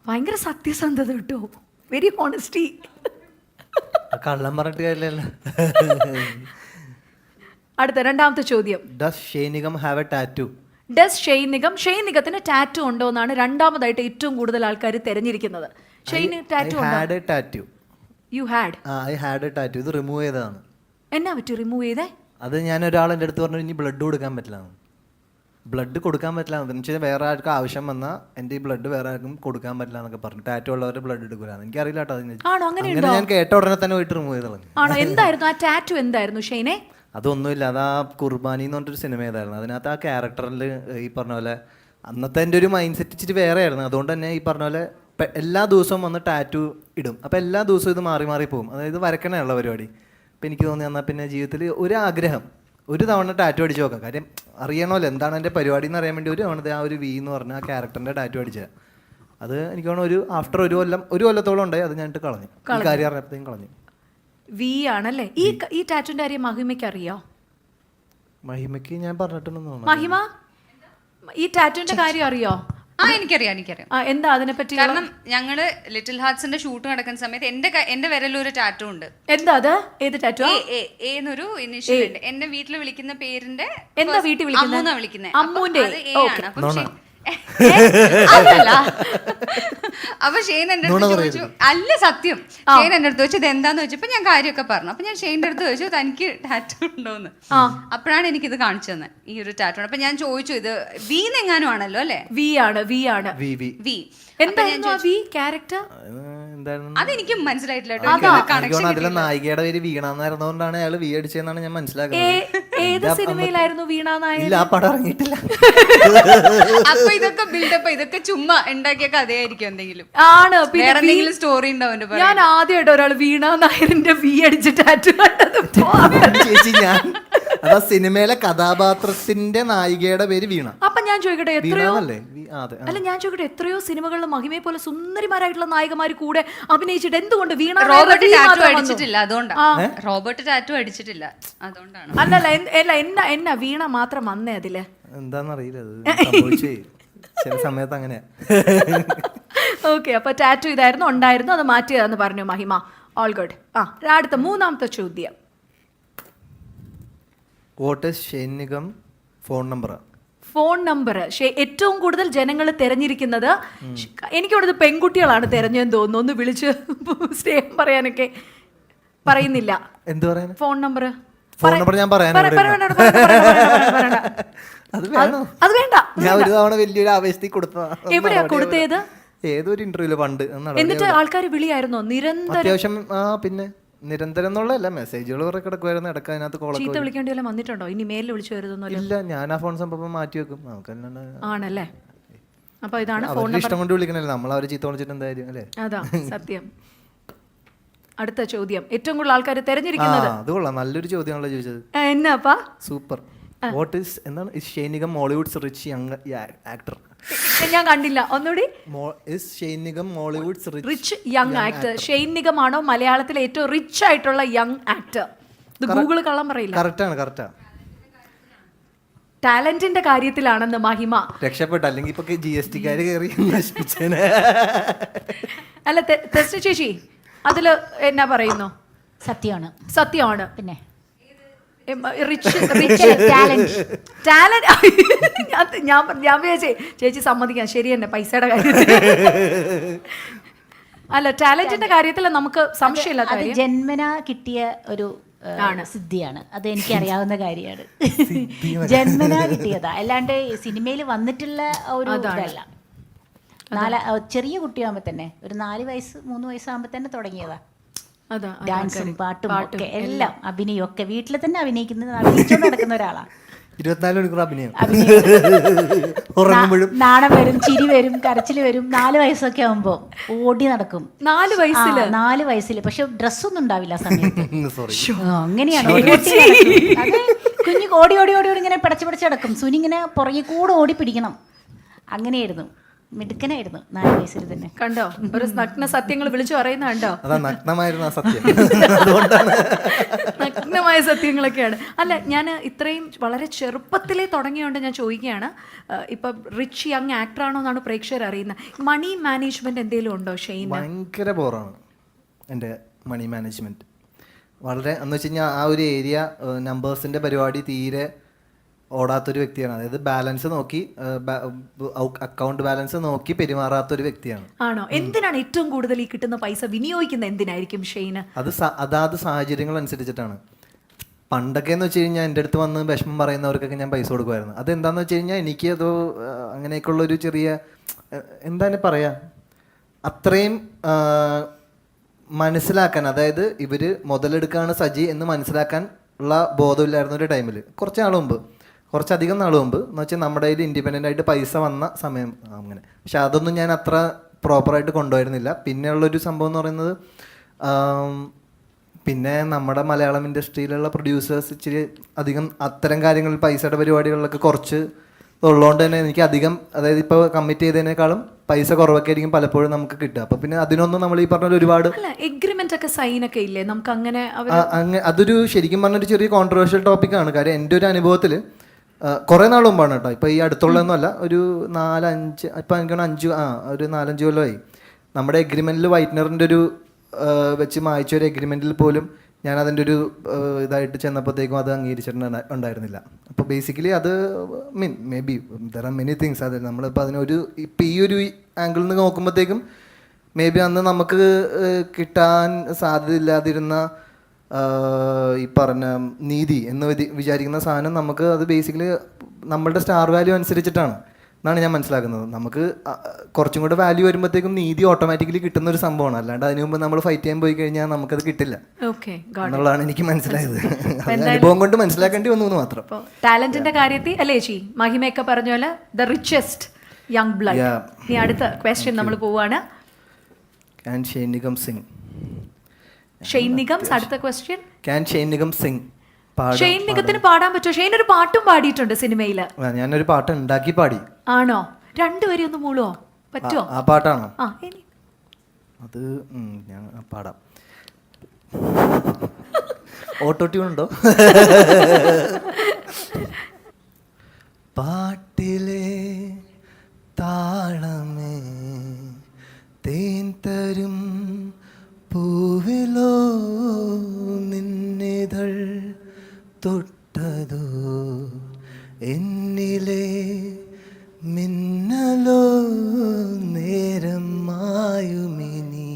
ഭയങ്കര സത്യസന്ധത കേട്ടോ, വെരി ഓണസ്റ്റി. കള്ളം പറഞ്ഞിട്ട് കാര്യമില്ലല്ലോ. അടുത്ത രണ്ടാമത്തെ ചോദ്യം. Does Shane Nigam have a tattoo? Does Shane നിഗത്തിന് ടാറ്റു ഉണ്ടോ എന്നാണ് രണ്ടാമതായിട്ട് ഏറ്റവും കൂടുതൽ ആൾക്കാർ തിരഞ്ഞിരിക്കുന്നത്. ഷെയ്ന് ടാറ്റു ഉണ്ടോ? Had a tattoo. You had? I had a tattoo. ഇത് റിമൂവ് ചെയ്തതാണ്. എന്നാ പറ്റി റിമൂവ് ചെയ്തേ? അത് ഞാൻ ഒരാൾ എൻ്റെ അടുത്ത് പറഞ്ഞു ഇനി ബ്ലഡ് കൊടുക്കാൻ പറ്റില്ല. ബ്ലഡ് കൊടുക്കാൻ പറ്റില്ല എന്ന് വെച്ചാൽ വേറെ ആർക്കും ആവശ്യം വന്നാൽ എൻ്റെ ഈ ബ്ലഡ് വേറെ ആർക്കും കൊടുക്കാൻ പറ്റില്ല എന്നൊക്കെ പറഞ്ഞു. ടാറ്റു ഉള്ളവരുടെ ബ്ലഡ് എടുക്കില്ല. എനിക്കറിയില്ല കേട്ടോ. ആണോ? അങ്ങനെ ഞാൻ കേട്ട ഉടനെ തന്നെ പോയിട്ട് റിമൂവ് ചെയ്തത്. ആണോ? എന്തായിരുന്നു ആ ടാറ്റു? എന്തായിരുന്നു ഷെയ്നെ? അതൊന്നുമില്ല. അത് ആ കുർബാനി എന്ന് പറഞ്ഞൊരു സിനിമ ഏതായിരുന്നു. അതിനകത്ത് ആ ക്യാരക്ടറിൽ ഈ പറഞ്ഞ പോലെ അന്നത്തെ എൻ്റെ ഒരു മൈൻഡ് സെറ്റ് ഇച്ചിരി വേറെ ആയിരുന്നു. അതുകൊണ്ട് തന്നെ ഈ പറഞ്ഞ പോലെ എല്ലാ ദിവസവും വന്ന് ടാറ്റു ഇടും. അപ്പോൾ എല്ലാ ദിവസവും ഇത് മാറി മാറി പോകും. അതായത് വരക്കണയുള്ള പരിപാടി. അപ്പോൾ എനിക്ക് തോന്നി എന്നാൽ പിന്നെ ജീവിതത്തിൽ ഒരു ആഗ്രഹം ഒരു തവണ ടാറ്റു അടിച്ച് നോക്കാം. കാര്യം അറിയണമല്ലോ എന്താണ് എൻ്റെ പരിപാടി എന്ന് അറിയാൻ വേണ്ടി ഒരു തവണ ആ ഒരു വി എന്ന് പറഞ്ഞ ആ ക്യാരക്ടറിൻ്റെ ടാറ്റു അടിച്ചത്. അത് എനിക്ക് തോന്നുന്നു ആഫ്റ്റർ ഒരു കൊല്ലത്തോളം ഉണ്ടായി. അത് ഞാനിട്ട് കളഞ്ഞു. ഈ കാര്യം അറിഞ്ഞപ്പോഴത്തേക്കും കളഞ്ഞു. വി ആണല്ലേ? ഈ ടാറ്റുവിന്റെ കാര്യം മഹിമയ്ക്ക് അറിയോ? മഹിമയ്ക്ക് ഞാൻ പറഞ്ഞിട്ടുണ്ടെന്ന് തോന്നുന്നു. മഹിമ, ഈ ടാറ്റുവിന്റെ കാര്യം അറിയോ? എനിക്കറിയാം. എന്താ അതിനെ പറ്റി? കാരണം ഞങ്ങള് ലിറ്റിൽ ഹാർട്സിന്റെ ഷൂട്ട് നടക്കുന്ന സമയത്ത് എന്റെ വിരലൊരു ടാറ്റു ഉണ്ട്. എന്താ അത്? ഏത് ടാറ്റു? എന്നൊരു ഇനിഷ്യൽ ഉണ്ട്. എന്നെ വീട്ടിൽ വിളിക്കുന്ന പേരിന്റെ എന്താ വീട്ടിൽ വിളിക്കുന്നത്? അമ്മൂന്നാ വിളിക്കുന്നത്. അമ്മൂന്റെ. അപ്പൊ ഷെയ്ൻ എന്റെ അടുത്ത് ചോദിച്ചു, അല്ല സത്യം, ഷെയ്ൻ എന്റെ അടുത്ത് ചോദിച്ചു ഇത് എന്താന്ന് വെച്ചപ്പോ ഞാൻ കാര്യമൊക്കെ പറഞ്ഞു. അപ്പൊ ഞാൻ ഷെയ്ൻ്റെ അടുത്ത് ചോദിച്ചു തനിക്ക് ടാറ്റു ഉണ്ടോന്ന്. അപ്പോഴാണ് എനിക്കിത് കാണിച്ചു തന്നെ ഈ ഒരു ടാറ്റു. അപ്പൊ ഞാൻ ചോദിച്ചു ഇത് വി എങ്ങാനും ആണല്ലോ അല്ലെ? വി ആണ്. വി എന്തായിരുന്നു വി ക്യാരക്ടർ? അതെനിക്ക് മനസ്സിലായിട്ടില്ല. അതിലെ നായികയുടെ പേര് വീണാന്നായിരുന്നോണ്ടാണ് അയാൾ വി അടിച്ചതെന്നാണ് ഞാൻ മനസ്സിലാക്കുന്നത്. ഏത് സിനിമയിലായിരുന്നു വീണ നായകൻ? ഇല്ല, ആ പടം ഇറങ്ങിയിട്ടില്ല. അപ്പൊ ഇതൊക്കെ ബിൽഡപ്പ്, ഇതൊക്കെ ചുമ്മാ ഉണ്ടാക്കിയ കഥയായിരിക്കും എന്തെങ്കിലും. ആണ്. വേറെ എന്തെങ്കിലും സ്റ്റോറി ഉണ്ടാവും. ഞാൻ ആദ്യമായിട്ട് ഒരാൾ വീണ നായരിന്റെ വി അടിച്ച് ടാറ്റു കണ്ടത്. ചേച്ചി, ഞാൻ അതാ സിനിമയിലെ കഥാപാത്രത്തിന്റെ നായികയുടെ പേര് വീണ. അപ്പൊ ഞാൻ ചോദിക്കട്ടെ, എത്രയോ എത്രയോ സിനിമകളിൽ മഹിമയെ പോലെ സുന്ദരിമാരായിട്ടുള്ള നായികമാര് കൂടെ അഭിനയിച്ചിട്ട് എന്തുകൊണ്ട് വീണ? റോബർട്ട് ടാറ്റു അടിച്ചിട്ടില്ല, അതുകൊണ്ടാണ്. റോബർട്ട് ടാറ്റു അടിച്ചിട്ടില്ല, അതുകൊണ്ടാണ്. അല്ലല്ല, എന്നാ വീണ മാത്രം വന്നേ അതില്? എന്താന്നറിയില്ല, ചില സമയത്ത് അങ്ങനെയാ. ഓക്കെ, അപ്പൊ ടാറ്റു ഇതായിരുന്നു ഉണ്ടായിരുന്നു, അത് മാറ്റിയതാന്ന് പറഞ്ഞു മഹിമ. All good. അടുത്ത മൂന്നാമത്തെ ചോദ്യം. What is Shane Nigam phone number? Phone number ഏറ്റവും കൂടുതൽ ജനങ്ങൾ തിരഞ്ഞിരിക്കുന്നത് എനിക്കോടത് പെൺകുട്ടികളാണ് തിരഞ്ഞെന്ന് തോന്നുന്നു. ഒന്ന് വിളിച്ച് സ്നേഹം പറയാനൊക്കെ പറയുന്നില്ല. എന്ത് പറയാൻ? ഫോൺ നമ്പർ ഞാൻ പറയാൻ അത് വേണ്ട. ഞാൻ ഒരു തവണ വലിയൊരു ആവേശത്തിൽ കൊടുത്തതാ. എവിടെയാ കൊടുത്തേത്? ഏതൊരു ഇന്റർവ്യൂല് പണ്ട്. എന്നിട്ട് ആൾക്കാർ വിളിയായിരുന്നോ നിരന്തരം? അത്യാവശ്യം. പിന്നെ നിരന്തരം എന്നുള്ളതല്ല, മെസ്സേജുകൾ കുറെ കിടക്കുമായിരുന്നു. ഇടയ്ക്ക് അതിനകത്ത് ചീത്ത വിളിക്കേണ്ടി വല്ലതും വന്നിട്ടുണ്ടോ? ഇനി മേലിൽ വിളിച്ചു വരുന്നല്ലോ? ഇല്ല, ഞാൻ ആ ഫോൺ സംഭവം മാറ്റി വെക്കും. നമുക്ക് ആണല്ലേ? അപ്പൊ ഇതാണ് ഫോൺ നമ്പർ. ഇഷ്ടം കൊണ്ട് വിളിക്കണല്ലേ, നമ്മൾ അവരെ ചീത്ത വിളിച്ചിട്ട് എന്തായാലും അല്ലേ? അതാ സത്യം. അടുത്ത ചോദ്യം. ഏറ്റവും കൂടുതൽ ആൾക്കാർ തെരഞ്ഞെടുക്കുന്നത്. അത് കൊള്ളാം, നല്ലൊരു ചോദ്യമാണല്ലോ ചോദിച്ചത്. എന്നാപ്പാ? സൂപ്പർ. വാട്ട് ഈസ് എന്താണ് Shane Nigam മോളിവുഡ്സ് rich young actor? ഞാൻ കണ്ടില്ല, ഒന്നുകൂടി. Shane Nigam മോളിവുഡ്സ് rich young actor. Shane Nigam ആണോ മലയാളത്തിലെ ഏറ്റവും റിച്ച് ആയിട്ടുള്ള യങ് ആക്ടർ? ഇത് ഗൂഗിൾ കള്ളം പറയില്ല. കറക്റ്റാണ്. ടാലന്റിന്റെ കാര്യത്തിലാണെന്ന് മഹിമ രക്ഷപ്പെട്ടു. അല്ലെങ്കിൽ ഇപ്പൊ GST കയറി നശിപ്പിച്ചേനെ. അല്ല തെസ്റ്റ് ചേച്ചി, അതില് എന്നാ പറയുന്നു? സത്യമാണ്. പിന്നെ ഞാൻ വിചാരിച്ചേ ചേച്ചി സമ്മതിക്കാം, ശരി തന്നെ പൈസയുടെ കാര്യത്തിൽ. അല്ല, ടാലന്റിന്റെ കാര്യത്തിൽ നമുക്ക് സംശയമില്ലാത്ത കാര്യം ജന്മനാ കിട്ടിയ ഒരു സിദ്ധിയാണ്. അത് എനിക്കറിയാവുന്ന കാര്യമാണ്. ജന്മനാ കിട്ടിയതാ, അല്ലാണ്ട് സിനിമയിൽ വന്നിട്ടുള്ള ഒരു ഇതല്ല. ചെറിയ കുട്ടിയാകുമ്പോ തന്നെ ഒരു 4 വയസ്സ് 3 വയസ്സാകുമ്പോ തന്നെ തുടങ്ങിയതാ. ഡാൻസും പാട്ടും ഒക്കെ എല്ലാം അഭിനയം ഒക്കെ വീട്ടിൽ തന്നെ അഭിനയിച്ചുകൊണ്ട് നടക്കുന്ന ഒരാളാണ്. 24 മണിക്കൂർ അഭിനയം. നാണം വരും, ചിരി വരും, കരച്ചിൽ വരും. 4 വയസ്സൊക്കെ ആവുമ്പോ ഓടി നടക്കും. 4 വയസ്സില് പക്ഷെ ഡ്രസ്സൊന്നും ഉണ്ടാവില്ല ആ സമയത്ത്. അങ്ങനെയാണ് കുഞ്ഞു ഓടി ഓടി ഓടി ഓടി ഇങ്ങനെ പിടച്ച് നടക്കും. സുനി ഇങ്ങനെ പുറകെ കൂടെ ഓടി പിടിക്കണം. അങ്ങനെയായിരുന്നു, മിടുക്കനായിരുന്നു 4 വയസ്സിൽ തന്നെ. കണ്ടോ, ഒരു നഗ്ന സത്യങ്ങൾ വിളിച്ചു പറയുന്ന കണ്ടോ? നഗ്നമായിരുന്നു ആ സത്യം. നഗ്നമായ സത്യങ്ങളൊക്കെയാണ്. അല്ല, ഞാൻ ഇത്രയും വളരെ ചെറുപ്പത്തിലേ തുടങ്ങിയോണ്ട് ഞാൻ ചോദിക്കുകയാണ്, ഇപ്പം റിച്ച് യങ് ആക്ടറാണോ എന്നാണ് പ്രേക്ഷകർ അറിയുന്നത്. മണി മാനേജ്മെന്റ് എന്തെങ്കിലും ഉണ്ടോ ഷെയ്ൻ? ഭയങ്കര ബോറാണ് എൻ്റെ മണി മാനേജ്മെൻറ്റ്. വളരെ എന്ന് വെച്ച് കഴിഞ്ഞാൽ ആ ഒരു ഏരിയ നമ്പേഴ്സിൻ്റെ പരിപാടി തീരെ ഓടാത്തൊരു വ്യക്തിയാണ്. അതായത് ബാലൻസ് നോക്കി അക്കൗണ്ട് ബാലൻസ് നോക്കി പെരുമാറാത്തൊരു വ്യക്തിയാണ്. ആണോ? എന്തിനാണ് ഏറ്റവും കൂടുതൽ ഈ കിട്ടുന്ന പൈസ വിനിയോഗിക്കുന്നത് എന്തിനായിരിക്കും ഷെയ്ന്? അതാത് സാഹചര്യങ്ങൾ അനുസരിച്ചിട്ടാണ്. പണ്ടൊക്കെ എന്ന് വെച്ച് കഴിഞ്ഞാൽ എൻ്റെ അടുത്ത് വന്ന് വിഷമം പറയുന്നവർക്കൊക്കെ ഞാൻ പൈസ കൊടുക്കുമായിരുന്നു. അതെന്താണെന്ന് വെച്ച് കഴിഞ്ഞാൽ എനിക്ക് അത് അങ്ങനെയൊക്കെയുള്ളൊരു ചെറിയ എന്താണ് പറയുക, അത്രയും മനസ്സിലാക്കാൻ, അതായത് ഇവർ മുതലെടുക്കാണ് സജി എന്ന് മനസ്സിലാക്കാൻ ഉള്ള ബോധമില്ലായിരുന്ന ഒരു ടൈമിൽ കുറച്ചധികം നാൾ മുമ്പ് എന്ന് വെച്ചാൽ നമ്മുടെ കയ്യിൽ ഇൻഡിപെൻഡൻ്റ് ആയിട്ട് പൈസ വന്ന സമയം അങ്ങനെ. പക്ഷെ അതൊന്നും ഞാൻ അത്ര പ്രോപ്പറായിട്ട് കൊണ്ടുവരുന്നില്ല. പിന്നെയുള്ളൊരു സംഭവം എന്ന് പറയുന്നത്, പിന്നെ നമ്മുടെ മലയാളം ഇൻഡസ്ട്രിയിലുള്ള പ്രൊഡ്യൂസേഴ്സ് ഇച്ചിരി അധികം അത്തരം കാര്യങ്ങളിൽ പൈസയുടെ പരിപാടികളിലൊക്കെ കുറച്ച് ഉള്ളതുകൊണ്ട് തന്നെ എനിക്ക് അധികം, അതായത് ഇപ്പോൾ കമ്മിറ്റ് ചെയ്തതിനേക്കാളും പൈസ കുറവൊക്കെ ആയിരിക്കും പലപ്പോഴും നമുക്ക് കിട്ടുക. അപ്പോൾ പിന്നെ അതിനൊന്നും നമ്മൾ ഈ പറഞ്ഞ ഒരുപാട് എഗ്രിമെന്റ് ഒക്കെ സൈൻ ഒക്കെ ഇല്ലേ നമുക്ക് അങ്ങനെ? അതൊരു ശരിക്കും പറഞ്ഞൊരു ചെറിയ കോൺട്രവേഴ്ഷ്യൽ ടോപ്പിക്കാണ്. കാര്യം എൻ്റെ ഒരു അനുഭവത്തിൽ കുറേ നാൾ മുമ്പാണ് കേട്ടോ, ഇപ്പോൾ ഈ അടുത്തുള്ളതൊന്നുമല്ല, ഒരു 4-5 ഇപ്പം എനിക്ക് ഒരു 4-5 കൊല്ലമായി നമ്മുടെ എഗ്രിമെൻറ്റിൽ വൈറ്റ്നറിൻ്റെ ഒരു വെച്ച് മായ്ച്ച ഒരു എഗ്രിമെൻറ്റിൽ പോലും ഞാൻ അതിൻ്റെ ഒരു ഇതായിട്ട് ചെന്നപ്പോഴത്തേക്കും അത് അംഗീകരിച്ചിട്ടുണ്ടായിരുന്നില്ല. അപ്പോൾ ബേസിക്കലി അത് may be there are many things. അത് നമ്മളിപ്പോൾ അതിനൊരു ഇപ്പം ഈ ഒരു ആംഗിളിൽ നിന്ന് നോക്കുമ്പോഴത്തേക്കും മേ ബി അന്ന് നമുക്ക് കിട്ടാൻ സാധ്യതയില്ലാതിരുന്ന ഈ പറഞ്ഞ നീതി എന്ന് വിചാരിക്കുന്ന സാധനം നമുക്ക് അത് ബേസിക്കലി നമ്മളുടെ സ്റ്റാർ വാല്യൂ അനുസരിച്ചിട്ടാണ് എന്നാണ് ഞാൻ മനസ്സിലാക്കുന്നത്. നമുക്ക് കുറച്ചും കൂടെ വാല്യൂ വരുമ്പോഴത്തേക്കും നീതി ഓട്ടോമാറ്റിക്കലി കിട്ടുന്ന ഒരു സംഭവമാണ്. അല്ലാണ്ട് അതിനു മുമ്പ് നമ്മൾ ഫൈറ്റ് ചെയ്യാൻ പോയി കഴിഞ്ഞാൽ നമുക്കത് കിട്ടില്ല എന്നുള്ളതാണ് എനിക്ക് മനസ്സിലായത്. അനുഭവം കൊണ്ട് മനസ്സിലാക്കേണ്ടി വന്നു എന്ന് മാത്രം. ടാലന്റിന്റെ കാര്യത്തിൽ അല്ലേ ചേച്ചി മഹിമയൊക്കെ പറഞ്ഞ പോലെ ദ റിച്ചസ്റ്റ് യങ് ബ്ലഡ്. ഇനി അടുത്ത ക്വസ്റ്റ്യൻ നമ്മൾ പോവാണ്. Can Shane Nigam sing? Shane Nigam's അടുത്ത question. Can Shane Nigam sing? Shane നിഗത്തിന് പാടാൻ പറ്റുമോ? ഷെയ്ൻ ഒരു പാട്ടും പാടിയിട്ടുണ്ട് സിനിമയിൽ. ഞാനൊരു പാട്ട് ഉണ്ടാക്കി പാടി. ആണോ? രണ്ടുപേരും ഒന്ന് മൂളുവോ? പറ്റുമോ? ആ പാട്ടാണോ? അത് ഞാൻ പാടാം. ഓട്ടോ ട്യൂൺ ഉണ്ടോ? പാട്ടിലെ താളമേ തേൻ തരും പൂവിലോ നിന്നിതൾ തൊട്ടതോ എന്നിലെ മിന്നലോ നേരം മായുമിനി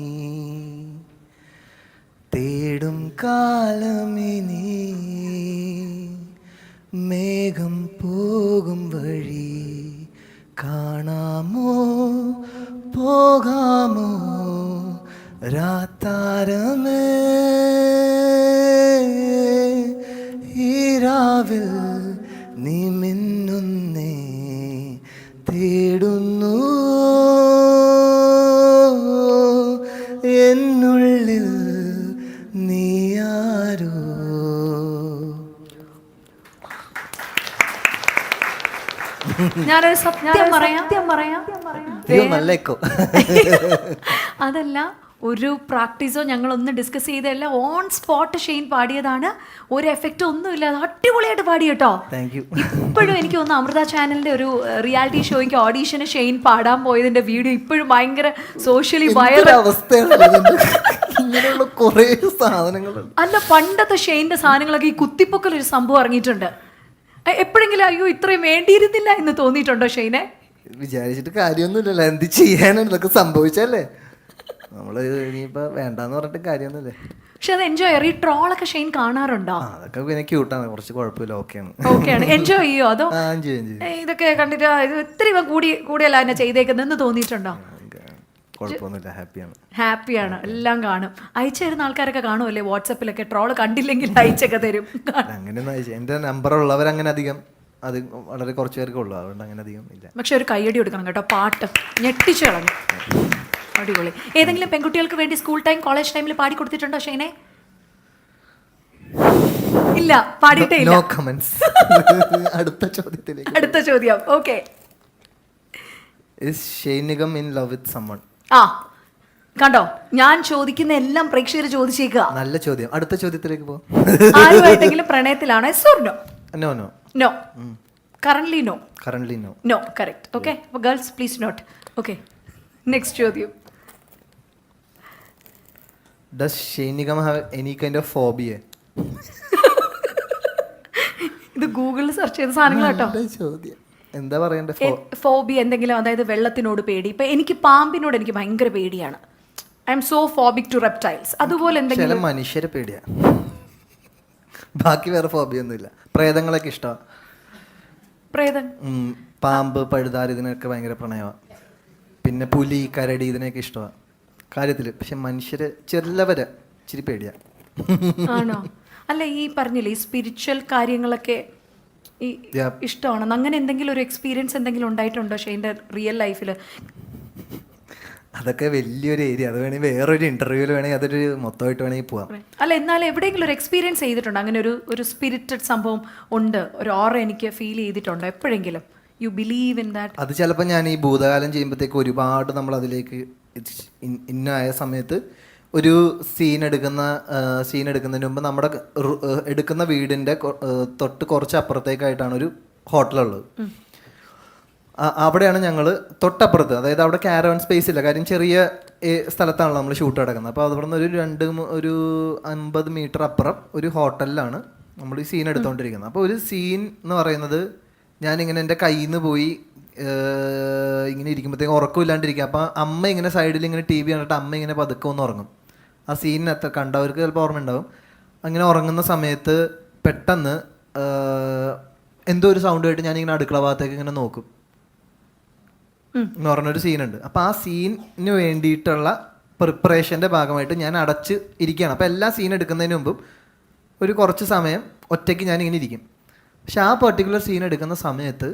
തേടും കാലമിനി മേഘം പോകും വഴി കാണാമോ പോകാമോ രാത്താരമേ ഈരാവിൽ നീ മിന്നുന്നേ തേടുന്നു എന്നുള്ളിൽ നീയാരോ. ഞാനൊരു സത്യം പറയാം. നല്ല എക്കോ. അതല്ല, ഒരു പ്രാക്ടീസോ ഞങ്ങളൊന്ന് ഡിസ്കസ് ചെയ്തല്ല, ഓൺ സ്പോട്ട് ഷെയ്ൻ പാടിയതാണ്. ഒരു എഫക്റ്റ് ഒന്നുമില്ലാതെ അടിപൊളിയായിട്ട് പാടി കേട്ടോ. ഇപ്പോഴും എനിക്ക് തോന്നുന്നു അമൃത ചാനലിന്റെ ഒരു റിയാലിറ്റി ഷോയ്ക്ക് ഓഡീഷന് ഷെയ്ൻ പാടാൻ പോയതിന്റെ വീഡിയോ ഇപ്പോഴും ഭയങ്കര സോഷ്യലി വൈറൽ അവസ്ഥയാണ്. അല്ല, പണ്ടത്തെ ഷെയ്ൻ്റെ സാധനങ്ങളൊക്കെ ഈ കുത്തിപ്പൊക്കൽ ഒരു സംഭവം ഇറങ്ങിയിട്ടുണ്ട്. എപ്പോഴെങ്കിലും അയ്യോ ഇത്രയും വേണ്ടിയിരുന്നില്ല എന്ന് തോന്നിയിട്ടുണ്ടോ ഷെയ്നെ? വിചാരിച്ചിട്ട് കാര്യമൊന്നുമില്ലല്ലോ, എന്ത് ചെയ്യാനാണ് ഇതൊക്കെ സംഭവിച്ചല്ലേ. നമ്മള് ഇനിയിപ്പോ വേണ്ടെന്ന് പറഞ്ഞിട്ട് കാര്യമൊന്നുമില്ലേ. പക്ഷെ അത് എൻജോയ് ഈ ട്രോളൊക്കെ ഷെയ്ൻ കാണാറുണ്ടോ? അതൊക്കെ പിന്നെ ക്യൂട്ടാണ്, കുറച്ച് കുഴപ്പമില്ല, ഓക്കെയാണ്. എൻജോയ് ചെയ്യോ? അതോ ഇതൊക്കെ കണ്ടിട്ട് ഇത് ഇത്തിരി കൂടിയല്ല എന്നെ ചെയ്തേക്കുന്നതെന്ന് തോന്നിയിട്ടുണ്ടോ? ഹാപ്പിയാണ്, എല്ലാം കാണും. അയച്ചു തരുന്ന ആൾക്കാരൊക്കെ കാണുമല്ലേ വാട്സപ്പിലൊക്കെ? ട്രോള് കണ്ടില്ലെങ്കിൽ അയച്ചൊക്കെ തരും. അങ്ങനെയൊന്നും എന്റെ നമ്പർ ഉള്ളവർ അങ്ങനെ അധികം, അത് വളരെ കുറച്ച് പേർക്ക് ഉള്ളു, അതുകൊണ്ട് അങ്ങനെ അധികം ഇല്ല. പക്ഷെ ഒരു കയ്യടി കൊടുക്കണം കേട്ടോ, പാട്ട് ഞെട്ടിച്ചു കളഞ്ഞു, അടിപൊളി. ഏതെങ്കിലും പെൺകുട്ടികൾക്ക് വേണ്ടി സ്കൂൾ ടൈം കോളേജ് ടൈമിൽ പാടി കൊടുത്തിട്ടുണ്ടോ ഷെയ്നെ? ഇല്ല, പാടിയിട്ടേ ഇല്ല. അടുത്ത ചോദ്യം. Okay. Is Shane Nigam in love with someone? കണ്ടോ, ഞാൻ ചോദിക്കുന്ന എല്ലാം പ്രേക്ഷകർ ചോദിച്ചേക്കുക. നല്ല ചോദ്യം. അടുത്ത ചോദ്യത്തിലേക്ക് പോ. ആരുമായിട്ടെങ്കിലും പ്രണയത്തിലാണോ? Yes or no? നോ നോ No. Currently no. Currently no. No, correct. Okay. Girls, please note. Okay. Next ചോദ്യം. Does Shane Nigam have any kind of phobia? ഇത് ഗൂഗിളിൽ സെർച്ച് ചെയ്ത സാധനങ്ങളാട്ടോ. ചോദ്യം എന്താ പറയണ്ടേ? ഫോബിയ എന്തെങ്കിലും, അതായത് വെള്ളത്തിനോട് പേടി. ഇപ്പൊ എനിക്ക് പാമ്പിനോട് എനിക്ക് ഭയങ്കര പേടിയാണ്. I'm so phobic to reptiles. അതുപോലെ ചില എന്തെങ്കിലും. മനുഷ്യരെ പേടിയാ, ബാക്കി വേറെ ഫോബിയ ഒന്നുമില്ല. പ്രേതങ്ങളൊക്കെ ഇഷ്ടമാണ്. പ്രേതം, പാമ്പ്, പഴുതാര ഇതിനൊക്കെ ഭയങ്കര പ്രണയമാണ്. പിന്നെ പുലി, കരടി ഇതിനൊക്കെ ഇഷ്ടമാണ് കാര്യത്തിൽ. പക്ഷെ മനുഷ്യര് ചിലവരെ ഇച്ചിരി പേടിയാ. ആണോ? അല്ല, ഈ പറഞ്ഞില്ലേ ഈ സ്പിരിച്വൽ കാര്യങ്ങളൊക്കെ ഈ ഇഷ്ടമാണെന്ന്, അങ്ങനെ എന്തെങ്കിലും ഒരു എക്സ്പീരിയൻസ് എന്തെങ്കിലും ഉണ്ടായിട്ടുണ്ടോ ഷെയ്ൻ്റെ റിയൽ ലൈഫിൽ? അതൊക്കെ വലിയൊരു ഏരിയ. അത് വേണമെങ്കിൽ വേറൊരു ഇന്റർവ്യൂവിൽ വേണമെങ്കിൽ അതൊരു മൊത്തമായിട്ട് വേണമെങ്കിൽ പോവാം. അല്ല, എന്നാലും എവിടെയെങ്കിലും ഒരു എക്സ്പീരിയൻസ് ചെയ്തിട്ടുണ്ടോ? അങ്ങനെ ഒരു സ്പിരിറ്റഡ് സംഭവം ഉണ്ട്, ഒരു ഓറ എനിക്ക് ഫീൽ ചെയ്തിട്ടുണ്ടോ എപ്പോഴെങ്കിലും? You believe in that? അത് ചിലപ്പോൾ ഞാൻ ഈ ഭൂതകാലം ചെയ്യുമ്പോഴത്തേക്ക് ഒരുപാട് നമ്മൾ അതിലേക്ക് ഇന്നായ സമയത്ത് ഒരു സീൻ എടുക്കുന്നതിന് മുമ്പ് നമ്മുടെ എടുക്കുന്ന വീടിൻ്റെ തൊട്ട് കുറച്ച് അപ്പുറത്തേക്കായിട്ടാണ് ഒരു ഹോട്ടലുള്ളത്. അവിടെയാണ് ഞങ്ങൾ തൊട്ടപ്പുറത്ത്, അതായത് അവിടെ കാരവൻ സ്പേസ് ഇല്ല, കാര്യം ചെറിയ സ്ഥലത്താണല്ലോ നമ്മൾ ഷൂട്ട് നടക്കുന്നത്. അപ്പോൾ അവിടെ നിന്ന് ഒരു 50 മീറ്റർ അപ്പുറം ഒരു ഹോട്ടലിലാണ് നമ്മൾ ഈ സീൻ എടുത്തുകൊണ്ടിരിക്കുന്നത്. അപ്പോൾ ഒരു സീൻ എന്ന് പറയുന്നത് ഞാനിങ്ങനെ എൻ്റെ കയ്യിൽ നിന്ന് പോയി ഇങ്ങനെ ഇരിക്കുമ്പോഴത്തേക്കും ഉറക്കമില്ലാണ്ടിരിക്കുക. അപ്പോൾ അമ്മ ഇങ്ങനെ സൈഡിൽ ഇങ്ങനെ TV കണ്ടിട്ട് അമ്മ ഇങ്ങനെ പതുക്കെ ഒന്ന് ഉറങ്ങും. ആ സീനിനകത്ത് കണ്ടവർക്ക് ചിലപ്പോൾ ഓർമ്മ ഉണ്ടാവും. അങ്ങനെ ഉറങ്ങുന്ന സമയത്ത് പെട്ടെന്ന് എന്തോ ഒരു സൗണ്ട് കേട്ട് ഞാനിങ്ങനെ അടുക്കള ഭാഗത്തേക്ക് ഇങ്ങനെ നോക്കും എന്ന് പറഞ്ഞൊരു സീനുണ്ട്. അപ്പോൾ ആ സീനിന് വേണ്ടിയിട്ടുള്ള പ്രിപ്പറേഷൻ്റെ ഭാഗമായിട്ട് ഞാൻ അടച്ച് ഇരിക്കുകയാണ്. അപ്പോൾ എല്ലാ സീൻ എടുക്കുന്നതിന് മുമ്പും ഒരു കുറച്ച് സമയം ഒറ്റയ്ക്ക് ഞാനിങ്ങനെ ഇരിക്കും. പക്ഷെ ആ പെർട്ടിക്കുലർ സീൻ എടുക്കുന്ന സമയത്ത്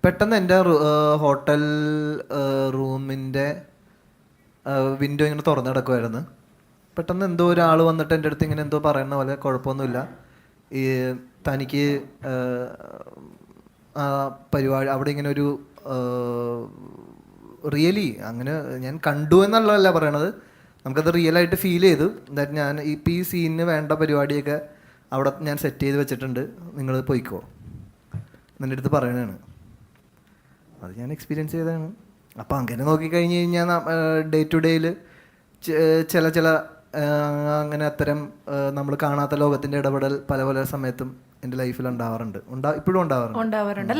പെട്ടെന്ന് എൻ്റെ ഹോട്ടൽ റൂമിൻ്റെ വിൻഡോ ഇങ്ങനെ തുറന്നു കിടക്കുമായിരുന്നു. പെട്ടെന്ന് എന്തോ ഒരാൾ വന്നിട്ട് എൻ്റെ അടുത്ത് ഇങ്ങനെ എന്തോ പറയുന്ന പോലെ, കുഴപ്പമൊന്നുമില്ല, ഈ തനിക്ക് പരിപാടി അവിടെ ഇങ്ങനെ ഒരു റിയലി അങ്ങനെ ഞാൻ കണ്ടു എന്നുള്ളതല്ല പറയണത്, നമുക്കത് റിയലായിട്ട് ഫീൽ ചെയ്തു. ദാറ്റ് ഞാൻ ഇപ്പം ഈ സീനിന് വേണ്ട പരിപാടിയൊക്കെ അവിടെ ഞാൻ സെറ്റ് ചെയ്ത് വെച്ചിട്ടുണ്ട്, നിങ്ങൾ പോയിക്കോ എൻ്റെ അടുത്ത് പറയണതാണ്. അത് ഞാൻ എക്സ്പീരിയൻസ് ചെയ്തതാണ്. അപ്പോൾ അങ്ങനെ നോക്കിക്കഴിഞ്ഞ് കഴിഞ്ഞാൽ ഡേ ടു ഡേയിൽ ചില അങ്ങനെ അത്തരം നമ്മൾ കാണാത്ത ലോകത്തിൻ്റെ ഇടപെടൽ പല സമയത്തും എൻ്റെ ലൈഫിൽ ഉണ്ടാവാറുണ്ട്, ഇപ്പോഴും ഉണ്ടാവാറുണ്ട്.